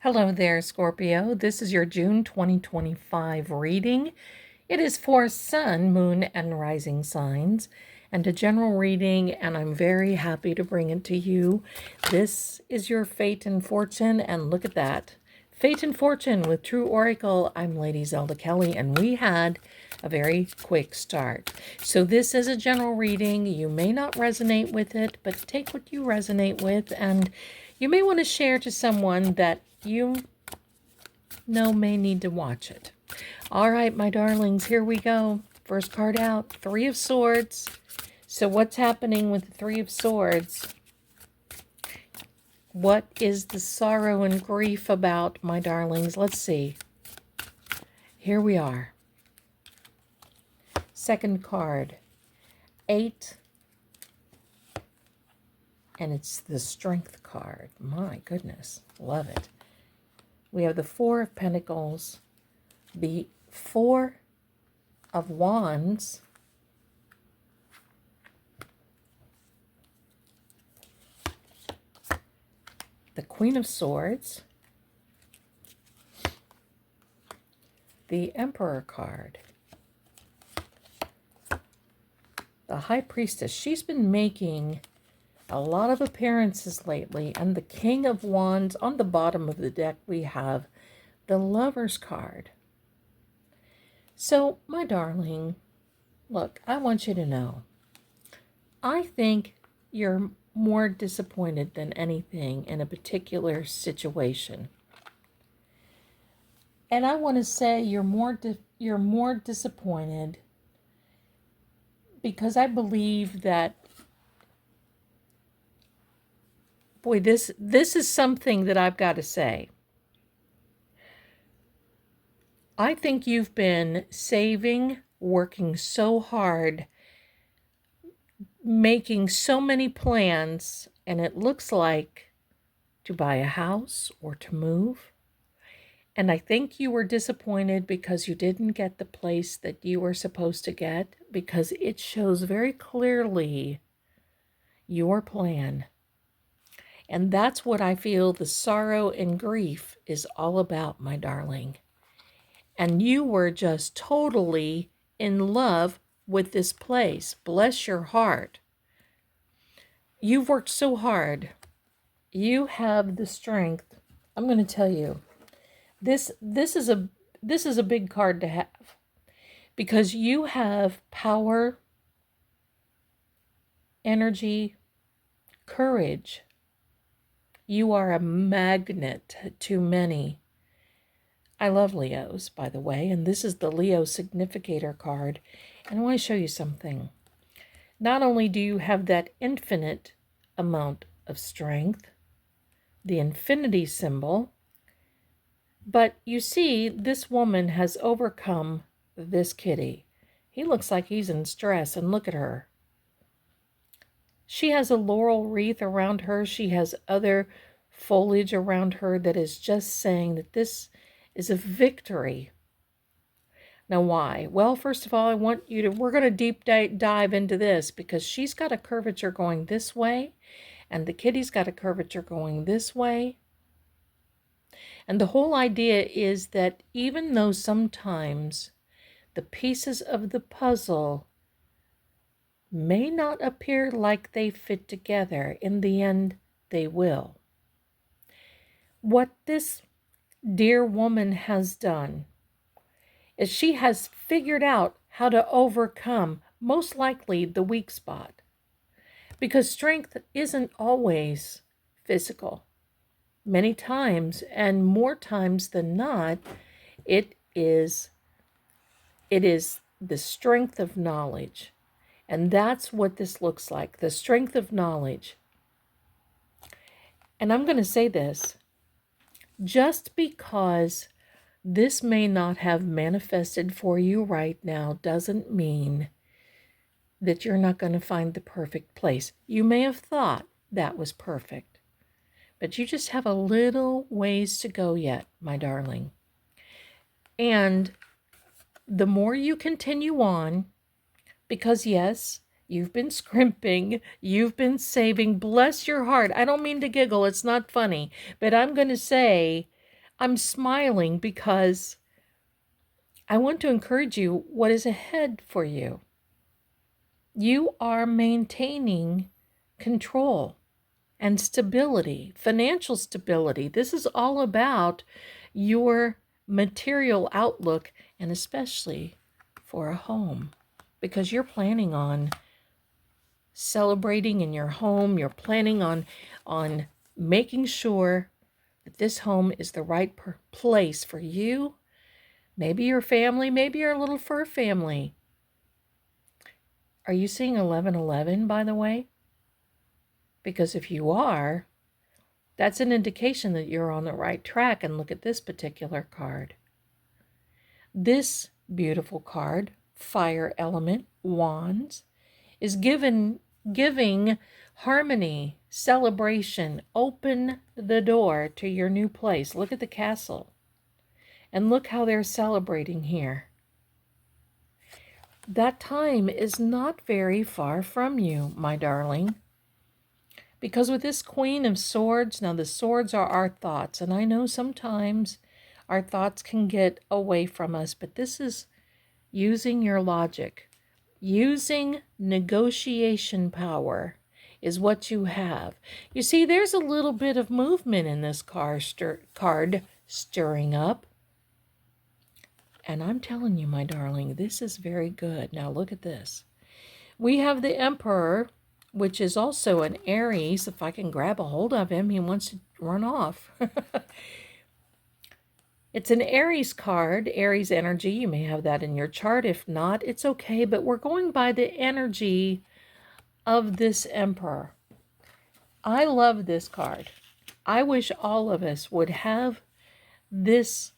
Hello there, Scorpio. This is your June 2025 reading. It is for Sun, Moon, and Rising signs, and a general reading, and I'm very happy to bring it to you. This is your fate and fortune, and look at that. Fate and Fortune with True Oracle. I'm Lady Zelda Kelly, and we had a very quick start. So this is a general reading. You may not resonate with it, but take what you resonate with, and you may want to share to someone that you know may need to watch it. All right, my darlings, here we go. First card out, Three of Swords. So what's happening with the Three of Swords? What is the sorrow and grief about, my darlings? Let's see. Here we are. Second card, Eight. And it's the Strength card. My goodness, love it. We have the Four of Pentacles, the Four of Wands, the Queen of Swords, the Emperor card, the High Priestess. She's been making a lot of appearances lately, and the King of Wands. On the bottom of the deck, we have the Lover's card. So, my darling, look, I want you to know, I think you're more disappointed than anything in a particular situation. And I want to say you're more disappointed because I believe that, boy, this is something that I've got to say. I think you've been saving, working so hard, making so many plans, and it looks like to buy a house or to move. And I think you were disappointed because you didn't get the place that you were supposed to get, because it shows very clearly your plan. And that's what I feel the sorrow and grief is all about, my darling. And you were just totally in love with this place. Bless your heart. You've worked so hard. You have the strength. I'm going to tell you, this is a big card to have, because you have power, energy, courage. You are a magnet to many. I love Leos, by the way, and this is the Leo Significator card. And I want to show you something. Not only do you have that infinite amount of strength, the infinity symbol, but you see, this woman has overcome this kitty. He looks like he's in stress, and look at her. She has a laurel wreath around her. She has other foliage around her that is just saying that this is a victory. Now, why? Well, first of all, I want you to, we're going to deep dive into this, because she's got a curvature going this way, and the kitty's got a curvature going this way. And the whole idea is that even though sometimes the pieces of the puzzle may not appear like they fit together, in the end, they will. What this dear woman has done is she has figured out how to overcome, most likely, the weak spot. Because strength isn't always physical. Many times, and more times than not, it is the strength of knowledge. And that's what this looks like, the strength of knowledge. And I'm going to say this, just because this may not have manifested for you right now doesn't mean that you're not going to find the perfect place. You may have thought that was perfect, but you just have a little ways to go yet, my darling. And the more you continue on, because yes, you've been scrimping, you've been saving, bless your heart. I don't mean to giggle, it's not funny, but I'm going to say I'm smiling because I want to encourage you what is ahead for you. You are maintaining control and stability, financial stability. This is all about your material outlook, and especially for a home, because you're planning on celebrating in your home. You're planning on making sure that this home is the right place for you, maybe your family, maybe your little fur family. Are you seeing 1111, by the way? Because if you are, that's an indication that you're on the right track. And look at this particular card. This beautiful card, Fire Element, Wands, is giving harmony, celebration. Open the door to your new place. Look at the castle. And look how they're celebrating here. That time is not very far from you, my darling. Because with this Queen of Swords, now the swords are our thoughts. And I know sometimes our thoughts can get away from us, but this is using your logic. Using negotiation power is what you have. You see, there's a little bit of movement in this card stirring up. And I'm telling you, my darling, this is very good. Now look at this. We have the Emperor, which is also an Aries. If I can grab a hold of him, he wants to run off. It's an Aries card, Aries energy. You may have that in your chart. If not, it's okay. But we're going by the energy of this Emperor. I love this card. I wish all of us would have this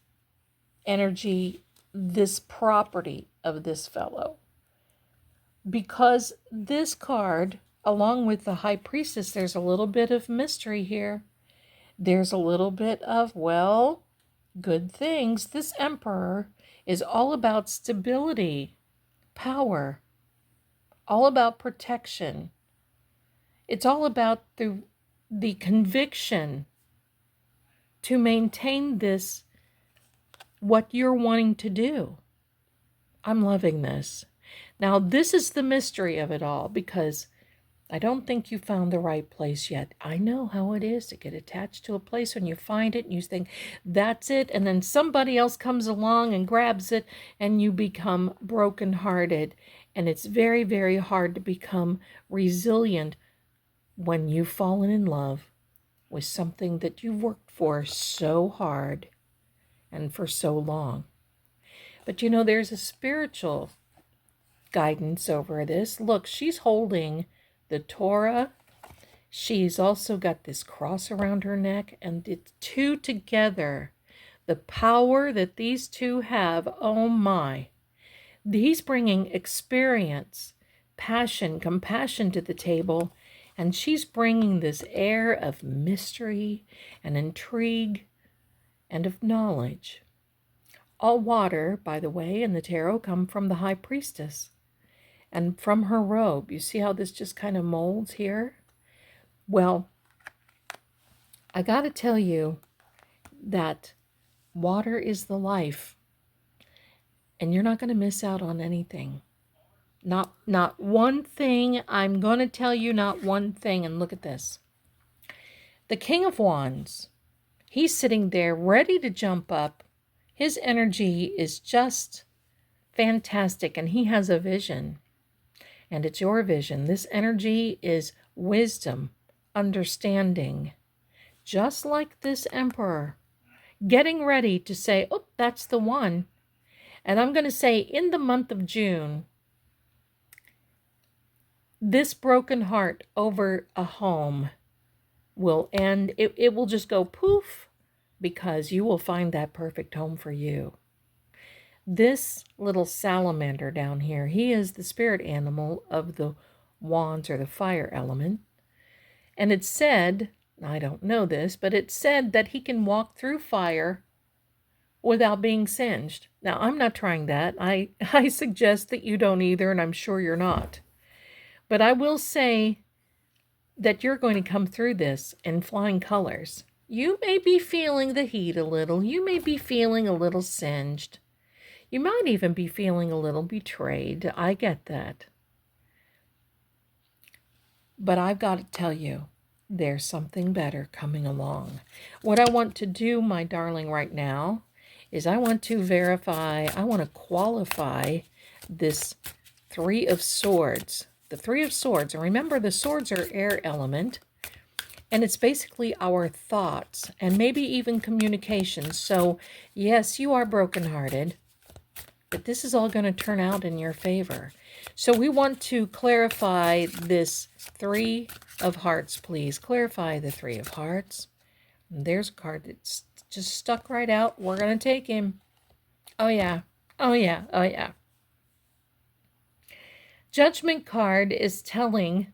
energy, this property of this fellow. Because this card, along with the High Priestess, there's a little bit of mystery here. There's a little bit of, well, good things. This Emperor is all about stability, power, all about protection. It's all about the conviction to maintain this, what you're wanting to do. I'm loving this. Now, this is the mystery of it all, because I don't think you found the right place yet. I know how it is to get attached to a place when you find it and you think, that's it. And then somebody else comes along and grabs it and you become brokenhearted. And it's very, very hard to become resilient when you've fallen in love with something that you've worked for so hard and for so long. But you know, there's a spiritual guidance over this. Look, she's holding the Torah. She's also got this cross around her neck, and the two together, the power that these two have, oh my. He's bringing experience, passion, compassion to the table, and she's bringing this air of mystery and intrigue and of knowledge. All water, by the way, in the tarot come from the High Priestess. And from her robe, you see how this just kind of molds here? Well, I got to tell you that water is the life. And you're not going to miss out on anything. Not one thing. I'm going to tell you not one thing. And look at this. The King of Wands, he's sitting there ready to jump up. His energy is just fantastic, and he has a vision. And it's your vision. This energy is wisdom, understanding. Just like this Emperor, getting ready to say, oh, that's the one. And I'm going to say in the month of June, this broken heart over a home will end. It will just go poof, because you will find that perfect home for you. This little salamander down here, he is the spirit animal of the wands, or the fire element. And it's said, I don't know this, but it's said that he can walk through fire without being singed. Now, I'm not trying that. I suggest that you don't either, and I'm sure you're not. But I will say that you're going to come through this in flying colors. You may be feeling the heat a little. You may be feeling a little singed. You might even be feeling a little betrayed. I get that. But I've got to tell you, there's something better coming along. What I want to do, my darling, right now is I want to verify, I want to qualify this Three of Swords. The Three of Swords, and remember the swords are air element, and it's basically our thoughts and maybe even communication. So yes, you are brokenhearted, but this is all going to turn out in your favor. So we want to clarify this Three of Hearts, please. Clarify the Three of Hearts. And there's a card that's just stuck right out. We're going to take him. Oh, yeah. Oh, yeah. Oh, yeah. Judgment card is telling,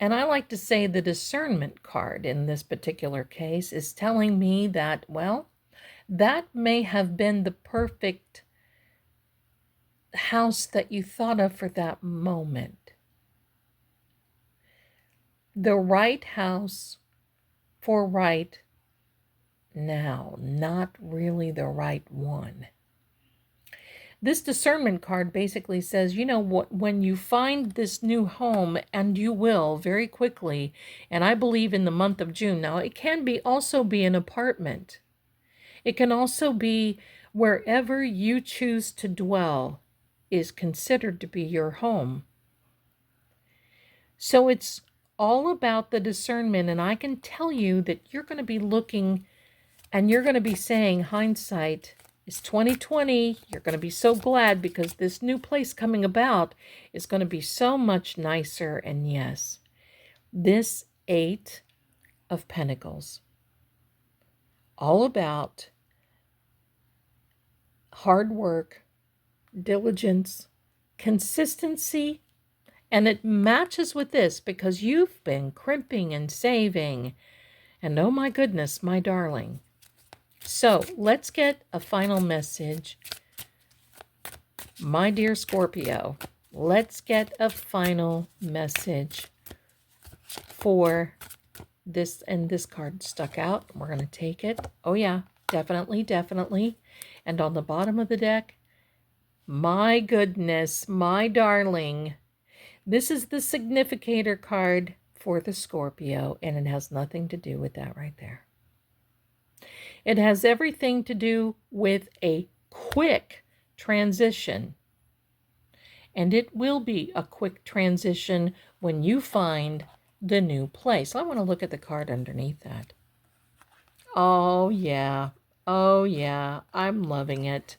and I like to say the discernment card in this particular case is telling me that, well, that may have been the perfect house that you thought of for that moment. The right house for right now, not really the right one. This discernment card basically says, you know what, when you find this new home, and you will very quickly, and I believe in the month of June. Now, it can also be an apartment. It can also be wherever you choose to dwell is considered to be your home. So it's all about the discernment, and I can tell you that you're going to be looking and you're going to be saying, hindsight is 2020. You're going to be so glad because this new place coming about is going to be so much nicer. And yes, this Eight of Pentacles, all about hard work, diligence, consistency, and it matches with this because you've been crimping and saving. And oh my goodness, my darling. So let's get a final message. My dear Scorpio, let's get a final message for this. And this card stuck out. We're going to take it. Oh yeah, definitely, definitely. And on the bottom of the deck, my goodness, my darling, this is the significator card for the Scorpio, and it has nothing to do with that right there. It has everything to do with a quick transition. And it will be a quick transition when you find the new place. I want to look at the card underneath that. Oh, yeah. Oh, yeah. I'm loving it.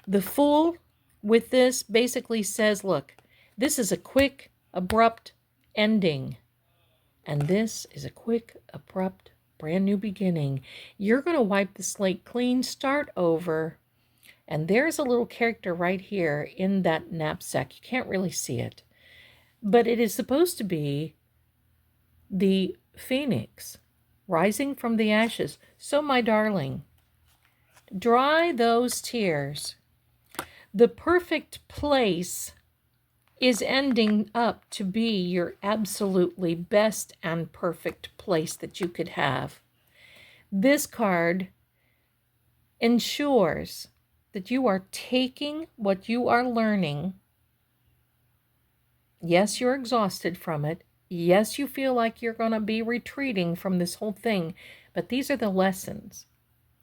The Fool with this basically says, look, this is a quick, abrupt ending. And this is a quick, abrupt, brand new beginning. You're going to wipe the slate clean, start over. And there's a little character right here in that knapsack. You can't really see it. But it is supposed to be the phoenix rising from the ashes. So, my darling, dry those tears. The perfect place is ending up to be your absolutely best and perfect place that you could have. This card ensures that you are taking what you are learning. Yes, you're exhausted from it. Yes, you feel like you're going to be retreating from this whole thing, but these are the lessons.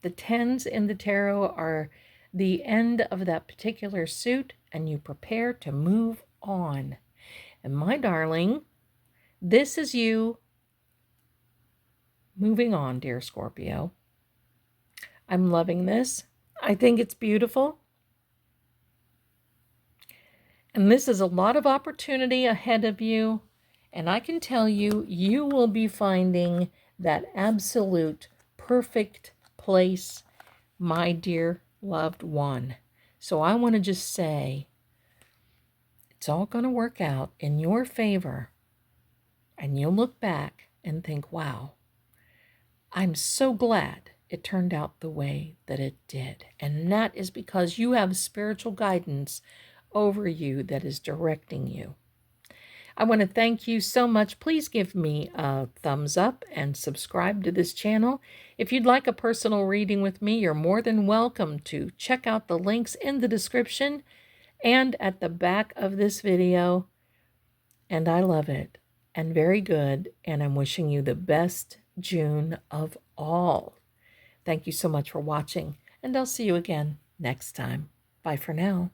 The tens in the tarot are the end of that particular suit, and you prepare to move on. And my darling, this is you moving on, dear Scorpio. I'm loving this. I think it's beautiful. And this is a lot of opportunity ahead of you. And I can tell you, you will be finding that absolute perfect place, my dear loved one. So I want to just say, it's all going to work out in your favor. And you'll look back and think, wow, I'm so glad it turned out the way that it did. And that is because you have spiritual guidance over you that is directing you. I want to thank you so much. Please give me a thumbs up and subscribe to this channel. If you'd like a personal reading with me, you're more than welcome to check out the links in the description and at the back of this video. And I love it and very good. And I'm wishing you the best June of all. Thank you so much for watching, and I'll see you again next time. Bye for now.